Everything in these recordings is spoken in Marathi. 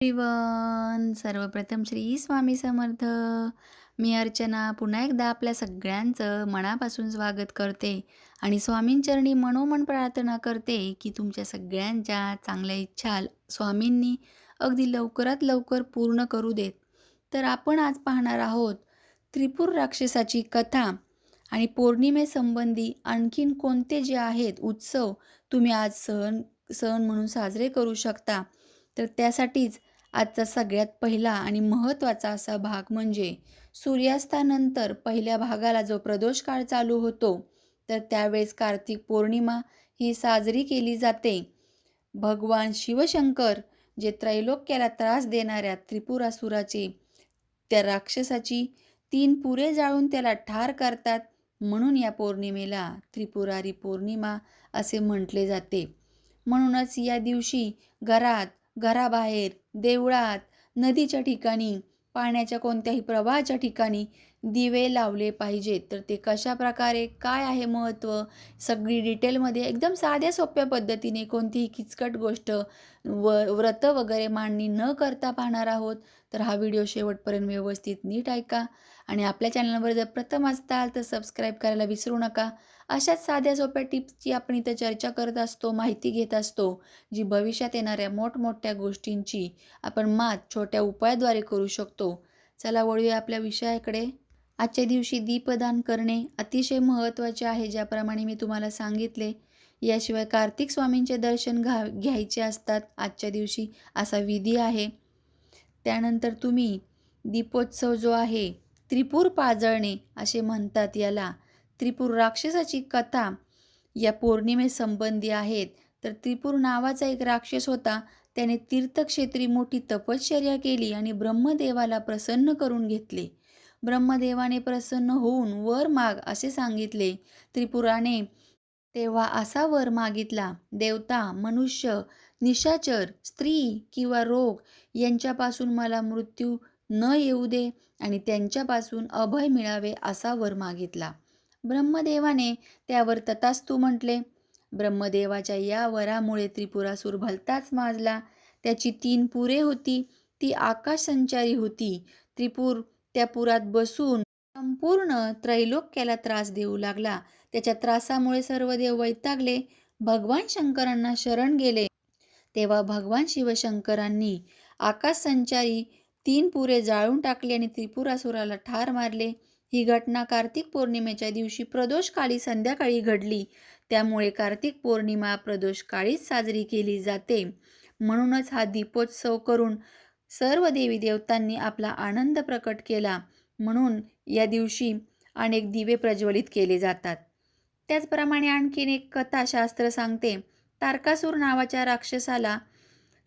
एव्हरीवन, सर्वप्रथम श्री स्वामी समर्थ. मी अर्चना पुन्हा एकदा आपल्या सगळ्यांचं मनापासून स्वागत करते आणि स्वामींचरणी मनोमन प्रार्थना करते की तुमच्या सगळ्यांच्या चांगल्या इच्छा स्वामींनी अगदी लवकरात लवकर पूर्ण करू देत. तर आपण आज पाहणार आहोत त्रिपुर राक्षसाची कथा आणि पौर्णिमेसंबंधी आणखीन कोणते जे आहेत उत्सव तुम्ही आज सण सण म्हणून साजरे करू शकता. तर त्यासाठीच आजचा सगळ्यात पहिला आणि महत्त्वाचा असा भाग म्हणजे सूर्यास्तानंतर पहिल्या भागाला जो प्रदोष काळ चालू होतो, तर त्यावेळेस कार्तिक पौर्णिमा ही साजरी केली जाते. भगवान शिवशंकर जे त्रैलोक्याला त्रास देणाऱ्या त्रिपुरासुराचे त्या राक्षसाची 3 पुरे जाळून त्याला ठार करतात. म्हणून या पौर्णिमेला त्रिपुरारी पौर्णिमा असे म्हटले जाते. म्हणूनच या दिवशी घरात, घराबाहेर, देवळात, नदीच्या ठिकाणी, पाण्याच्या कोणत्याही प्रवाहाच्या ठिकाणी दिवे लावले पाहिजेत. तर ते कशाप्रकारे, काय आहे महत्त्व, सगळी डिटेलमध्ये एकदम साध्या सोप्या पद्धतीने कोणतीही किचकट गोष्ट व्रत वगैरे मांडणी न करता पाहणार आहोत. तर हा व्हिडिओ शेवटपर्यंत व्यवस्थित नीट ऐका आणि आपल्या चॅनलवर जर प्रथम असताल तर सबस्क्राईब करायला विसरू नका. अशाच साध्या सोप्या टिप्सची आपण इथं चर्चा करत असतो, माहिती घेत असतो, जी भविष्यात येणाऱ्या मोठमोठ्या गोष्टींची आपण मात छोट्या उपायाद्वारे करू शकतो. चला वळूया आपल्या विषयाकडे. आजच्या दिवशी दीपदान करणे अतिशय महत्त्वाचे आहे, ज्याप्रमाणे मी तुम्हाला सांगितले. याशिवाय कार्तिक स्वामींचे दर्शन घ्यायचे असतात आजच्या दिवशी, असा विधी आहे. त्यानंतर तुम्ही दीपोत्सव जो आहे, त्रिपूर पाजळणे असे म्हणतात याला. त्रिपूर राक्षसाची कथा या पौर्णिमेसंबंधी आहेत. तर त्रिपूर नावाचा एक राक्षस होता. त्याने तीर्थक्षेत्री मोठी तपश्चर्या केली आणि ब्रह्मदेवाला प्रसन्न करून घेतले. ब्रह्मदेवाने प्रसन्न होऊन वर माग असे सांगितले. त्रिपुराने तेव्हा असा वर मागितला, देवता, मनुष्य, निशाचर, स्त्री किंवा रोग यांच्यापासून मला मृत्यू न येऊ दे आणि त्यांच्यापासून अभय मिळावे असा वर मागितला. ब्रह्मदेवाने त्यावर तथास्तु म्हटले. ब्रह्मदेवाच्या या वरामुळे त्रिपुरासूर भलताच माजला. त्याची 3 पुरे होती, ती आकाशसंचारी होती. त्रिपूर त्या पुरात बसून संपूर्ण त्रैलोक्याला त्रास देऊ लागला. त्याच्या त्रासामुळे सर्व देव वैतागले, भगवान शंकरांना शरण गेले. तेव्हा भगवान शिवशंकरांनी आकाशसंचारी 3 पुरे जाळून टाकले आणि त्रिपुरासुराला ठार मारले. ही घटना कार्तिक पौर्णिमेच्या दिवशी प्रदोषकाळी संध्याकाळी घडली. त्यामुळे कार्तिक पौर्णिमा प्रदोषकाळीच साजरी केली जाते. म्हणूनच हा दीपोत्सव करून सर्व देवी देवतांनी आपला आनंद प्रकट केला. म्हणून या दिवशी अनेक दिवे प्रज्वलित केले जातात. त्याचप्रमाणे आणखीन एक कथाशास्त्र सांगते. तारकासूर नावाच्या राक्षसाला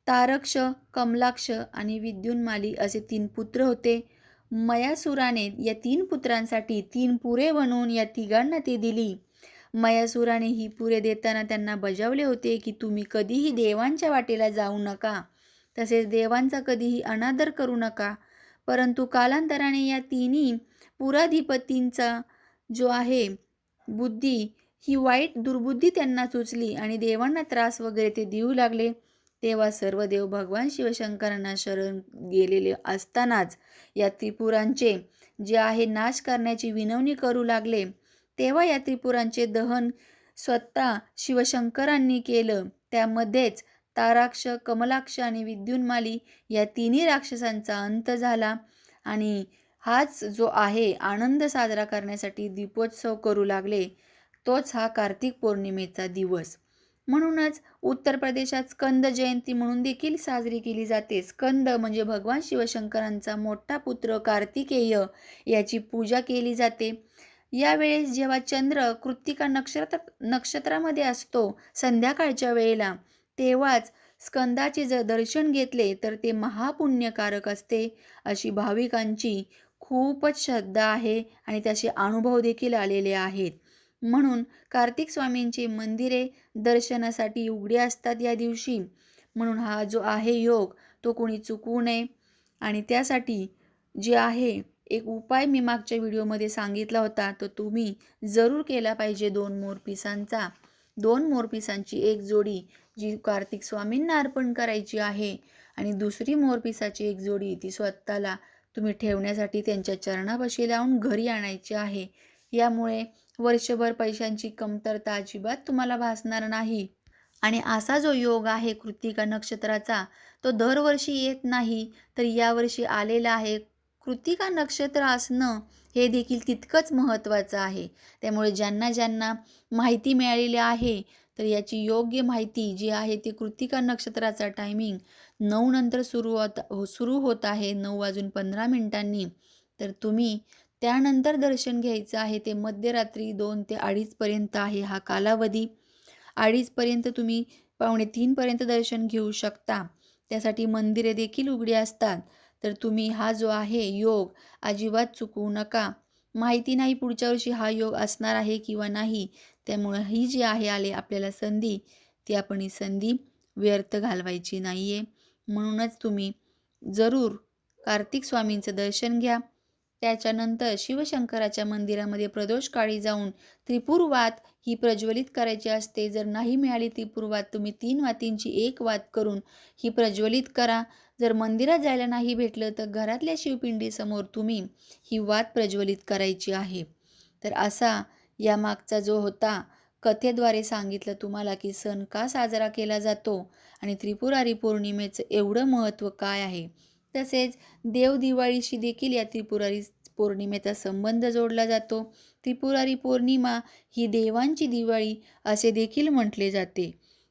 तारक्ष, कमलाक्ष आणि विद्युन्माली असे 3 पुत्र होते. मयासुराने या 3 पुत्रांसाठी 3 पुरे बनवून या तिघांना ते दिली. मयासुराने ही पुरे देताना त्यांना बजावले होते की तुम्ही कधीही देवांच्या वाटेला जाऊ नका, तसेच देवांचा कधीही अनादर करू नका. परंतु कालांतराने या तिन्ही पुराधिपतींचा जो आहे बुद्धी, ही वाईट दुर्बुद्धी त्यांना सुचली आणि देवांना त्रास वगैरे ते देऊ लागले. तेव्हा सर्व देव भगवान शिवशंकरांना शरण गेलेले असतानाच या त्रिपुरांचे जे आहे नाश करण्याची विनवणी करू लागले. तेव्हा या त्रिपुरांचे दहन स्वतः शिवशंकरांनी केलं. त्यामध्येच ताराक्ष, कमलाक्ष आणि विद्युन्माली या तिन्ही राक्षसांचा अंत झाला आणि हाच जो आहे आनंद साजरा करण्यासाठी दीपोत्सव करू लागले. तोच हा कार्तिक पौर्णिमेचा दिवस. म्हणूनच उत्तर प्रदेशात स्कंद जयंती म्हणून देखील साजरी केली जाते. स्कंद म्हणजे भगवान शिवशंकरांचा मोठा पुत्र कार्तिकेय, याची पूजा केली जाते. यावेळेस जेव्हा चंद्र कृत्तिका नक्षत्रामध्ये असतो संध्याकाळच्या वेळेला, तेव्हाच स्कंदाचे जर दर्शन घेतले तर ते महापुण्यकारक असते, अशी भाविकांची खूपच श्रद्धा आहे आणि त्याचे अनुभव देखील आलेले आहेत. म्हणून कार्तिक स्वामींची मंदिरे दर्शनासाठी उघडी असतात या दिवशी. म्हणून हा जो आहे योग तो कोणी चुकवू नये आणि त्यासाठी जे आहे एक उपाय मी मागच्या व्हिडिओमध्ये सांगितला होता, तो तुम्ही जरूर केला पाहिजे. 2 मोरपिसांचा 2 मोरपिसांची एक जोडी जी कार्तिक स्वामींना अर्पण करायची आहे आणि दुसरी मोरपिसाची एक जोडी ती स्वतःला तुम्ही ठेवण्यासाठी त्यांच्या चरणापाशी लावून घरी आणायची आहे. यामुळे वर्षभर पैशांची कमतरता अजिबात तुम्हाला भासणार नाही. आणि असा जो योग आहे कृत्तिका नक्षत्राचा, तो दरवर्षी येत नाही, तर यावर्षी आलेला आहे. कृत्तिका नक्षत्र असणं हे देखील तितकंच महत्त्वाचं आहे. त्यामुळे ज्यांना ज्यांना माहिती मिळालेली आहे, तर याची योग्य माहिती जी आहे ती कृत्तिका नक्षत्राचा टायमिंग 9 नंतर सुरू होत आहे, 9:15 तर तुम्ही त्यानंतर दर्शन घ्यायचं आहे. ते मध्यरात्री 2 ते 2:30 पर्यंत आहे हा कालावधी. 2:30 पर्यंत तुम्ही 2:45 पर्यंत दर्शन घेऊ शकता. त्यासाठी मंदिरे देखील उघडी असतात. तर तुम्ही हा जो आहे योग अजिबात चुकवू नका. माहिती नाही पुढच्या वर्षी हा योग असणार आहे किंवा नाही. त्यामुळं ही जी आहे आपल्याला संधी, ती आपण ही संधी व्यर्थ घालवायची नाही आहे. म्हणूनच तुम्ही जरूर कार्तिक स्वामींचं दर्शन घ्या. त्याच्यानंतर शिवशंकराच्या मंदिरामध्ये प्रदोषकाळी जाऊन त्रिपुरवात ही प्रज्वलित करायची असते. जर नाही मिळाली त्रिपुरवात, तुम्ही 3 वातींची 1 वात करून ही प्रज्वलित करा. जर मंदिरात जायला नाही भेटलं, तर घरातल्या शिवपिंडीसमोर तुम्ही ही वात प्रज्वलित करायची आहे. तर असा यामागचा जो होता कथेद्वारे सांगितलं तुम्हाला, की सण का साजरा केला जातो आणि त्रिपुरारी पौर्णिमेचं एवढं महत्त्व काय आहे. तसेच देवदिवाळीशी देखील या त्रिपुरारी पौर्णिमेचा संबंध जोडला जातो. त्रिपुरारी पौर्णिमा ही देवांची दिवाळी असे देखील म्हटले जाते.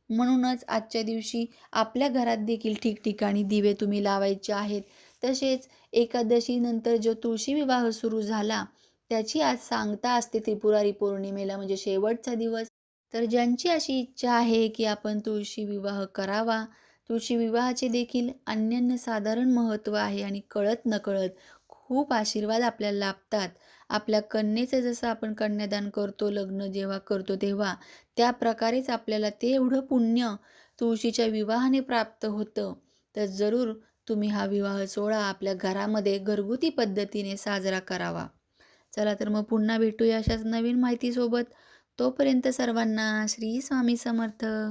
म्हणूनच आजच्या दिवशी आपल्या घरात देखील ठिकठिकाणी दिवे तुम्ही लावायचे आहेत. तसेच एकादशीनंतर जो तुळशी विवाह सुरू झाला, त्याची आज सांगता असते त्रिपुरारी पौर्णिमेला म्हणजे शेवटचा दिवस. तर ज्यांची अशी इच्छा आहे, की आपण तुळशी विवाह करावा, तुळशी विवाहाचे देखील अनन्यसाधारण महत्त्व आहे आणि कळत-नकळत खूप आशीर्वाद आपल्याला लाभतात. आपल्या कन्येचं जसं आपण कन्यादान करतो, लग्न जेव्हा करतो तेव्हा, त्या प्रकारेच आपल्याला ते एवढं पुण्य तुळशीच्या विवाहाने प्राप्त होतं. तर जरूर तुम्ही हा विवाह सोहळा आपल्या घरामध्ये घरगुती पद्धतीने साजरा करावा. चला तर मग पुन्हा भेटूया अशाच नवीन माहितीसोबत. तोपर्यंत सर्वांना श्री स्वामी समर्थ.